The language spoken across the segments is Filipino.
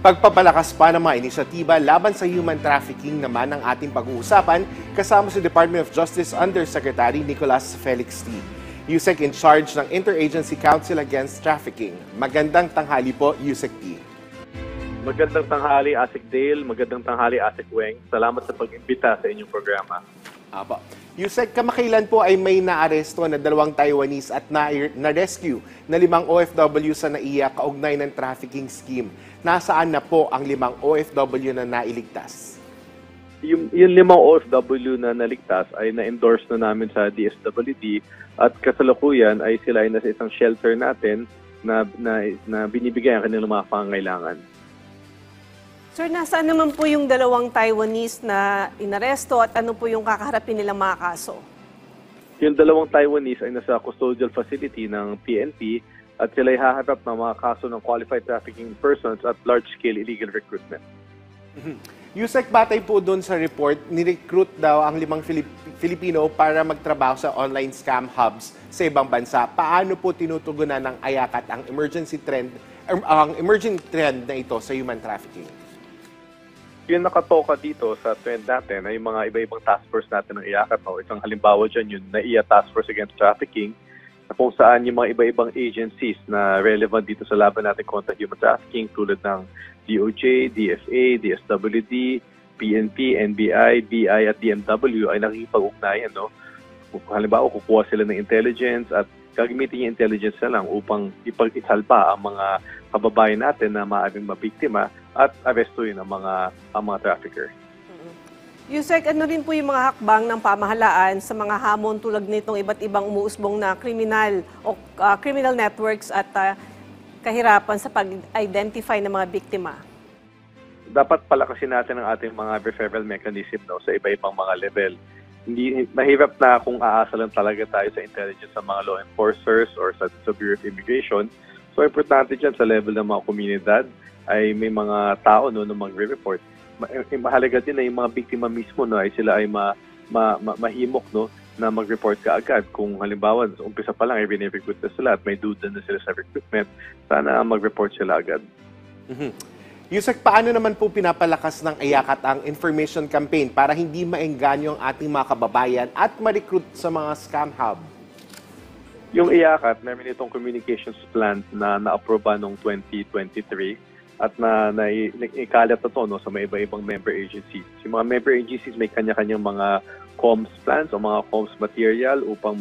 Pagpapalakas pa ng mga inisyatiba laban sa human trafficking naman ang ating pag-uusapan kasama si Department of Justice Undersecretary Nicolas Felix T. USEC in charge ng Interagency Council Against Trafficking. Magandang tanghali po, USEC T. Magandang tanghali, Asik Dale. Magandang tanghali, Asik Weng. Salamat sa pag-imbita sa inyong programa. Apo. USEC, kamakailan po ay may naaresto na 2 Taiwanese at na-rescue na 5 OFW sa NAIA kaugnay ng trafficking scheme. Nasaan na po ang 5 OFW na nailigtas? Yung 5 OFW na naligtas ay na-endorse na namin sa DSWD at kasalukuyan ay sila ay nasa isang shelter natin na binibigay ang kanilang mga pangangailangan. Sir, nasaan naman po yung 2 Taiwanese na inaresto at ano po yung kakaharapin nilang mga kaso? Yung 2 Taiwanese ay nasa custodial facility ng PNP at sila ay haharap ng mga kaso ng qualified trafficking persons at large-scale illegal recruitment. USEC, batay po doon sa report, ni-recruit daw ang 5 Filipino para magtrabaho sa online scam hubs sa ibang bansa. Paano po tinutugunan ng AYACAT ang emerging trend na ito sa human trafficking? Yung nakatoka dito sa trend natin ay mga iba-ibang task force natin ng IACAT. Isang halimbawa dyan yung NAIA Task Force Against Trafficking na kung saan yung mga iba-ibang agencies na relevant dito sa laban natin kontra human trafficking tulad ng DOJ, DFA, DSWD, PNP, NBI, BI at DMW ay nakikipag-ugnayan. Halimbawa, kukuha sila ng intelligence at gagamitin yung intelligence na lang upang ipag-isalba ang mga kababayan natin na maaaring mabiktima at arestuin ang mga trafficker. USEC, ano rin po yung mga hakbang ng pamahalaan sa mga hamon tulad nitong iba't ibang umuusbong na criminal networks at kahirapan sa pag-identify ng mga biktima? Dapat palakasin natin ang ating mga referral mechanism sa iba-ibang mga level. Hindi mahirap na kung aasa lang talaga tayo sa intelligence sa mga law enforcers or sa Bureau of Immigration. So importante dyan sa level ng mga komunidad ay may mga tao na magre-report. Mahalaga din na yung mga biktima mismo ay sila ay mahimok na mag-report kaagad. Kung halimbawa, umpisa pa lang ay bine-recruit na sila at may duda na sila sa recruitment, sana mag-report sila agad. USEC, paano naman po pinapalakas ng AYACAT ang information campaign para hindi maengganyo ang ating mga kababayan at ma-recruit sa mga scam hub? Yung IACAT, meron itong communications plan na na-aproba noong 2023 at ikalat na to sa mga iba-ibang member agencies. Yung mga member agencies may kanya-kanyang mga comms plans o mga comms material upang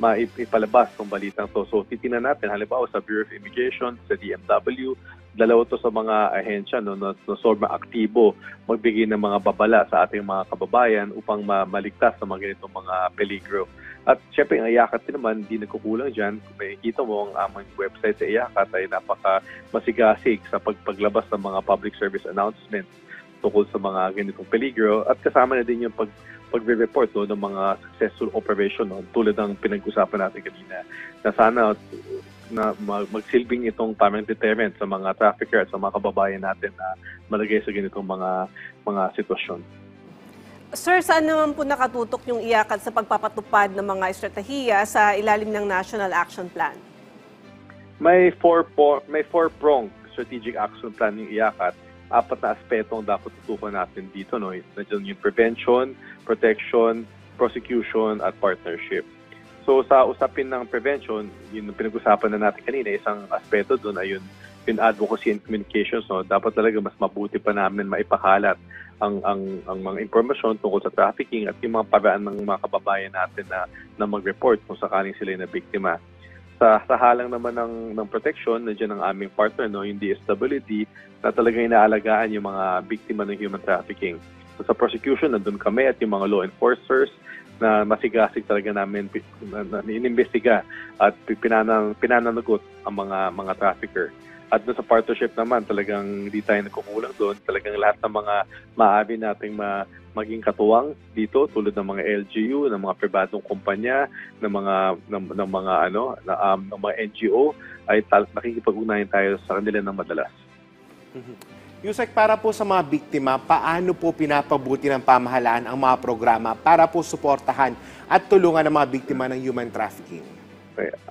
maipalabas ng balitang to. So titingnan natin, halimbawa sa Bureau of Immigration, sa DMW, dalawa to sa mga ahensya na sobrang aktibo magbigay ng mga babala sa ating mga kababayan upang maligtas sa mga ganitong mga peligro. At syempre, ang IACAT din naman, hindi nagkukulang dyan. Kung makikita mo, ang aming website sa IACAT ay napaka-masigasig sa paglabas ng mga public service announcements tungkol sa mga ganitong peligro. At kasama na din yung pagre-report ng mga successful operation tulad ng pinag-usapan natin kanina na sana na magsilbing itong parang deterrent sa mga trafficker at sa mga kababayan natin na malagay sa ganitong mga sitwasyon. Sir, saan naman po nakatutok yung IACAT sa pagpapatupad ng mga estratehiya sa ilalim ng National Action Plan? May four-pronged strategic action plan yung IACAT. 4 na aspeto ang dapat tutukan natin dito. Nandiyan yung prevention, protection, prosecution, at partnership. So sa usapin ng prevention, yung pinag-usapan na natin kanina, isang aspeto doon ay yung advocacy and communications. Dapat talaga mas mabuti pa namin maipakalat ang mga impormasyon tungkol sa trafficking at yung mga paraan ng mga kababayan natin na mag-report kung sakaling sila na biktima. Sa halang naman ng protection, nandiyan ang aming partner, yung DSWD, na talagang inaalagaan yung mga biktima ng human trafficking. So, sa prosecution, nandun kami at yung mga law enforcers na masigasig talaga namin na inimbestiga at pinananagot ang mga trafficker. At doon sa partnership naman, talagang hindi tayo nagkukulang doon. Talagang lahat ng mga maaari nating maging katuwang dito tulad ng mga LGU, ng mga pribadong kumpanya, ng mga NGO ay nakikipag-ugnayan tayo sa kanila ng madalas. USEC, para po sa mga biktima, paano po pinapabuti ng pamahalaan ang mga programa para po suportahan at tulungan ang mga biktima ng human trafficking?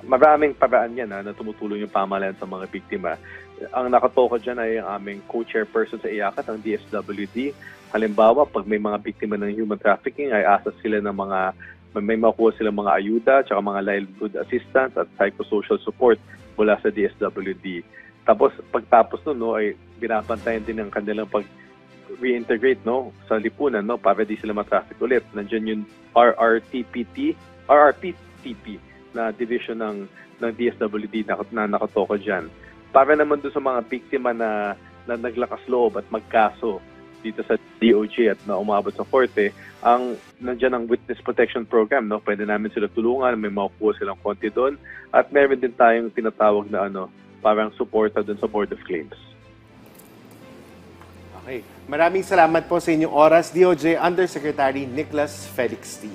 Maraming paraan yan na tumutulong yung pamahalaan sa mga biktima. ang nakatoka dyan ay ang aming co-chairperson sa IACAT, ang DSWD. Halimbawa, pag may mga biktima ng human trafficking, ay asa sila ng may makuha silang mga ayuda, tsaka mga livelihood assistance at psychosocial support mula sa DSWD. Tapos, pagtapos nun, no, ay binabantayan din ang kanilang reintegrate, no, sa lipunan, no, para di sila matraffic ulit. Nandiyan yung RRTP na division ng DSWD na nakatoka dyan. Para naman doon sa mga biktima na naglakas loob at magkaso dito sa DOJ at na umabot sa korte, nandiyan ang Witness Protection Program, no, pwede namin sila tulungan, may makukuha silang konti doon, at meron din tayong tinatawag na parang suporta doon sa Board of Claims. Okay. Maraming salamat po sa inyong oras, DOJ Undersecretary Nicholas Felix T.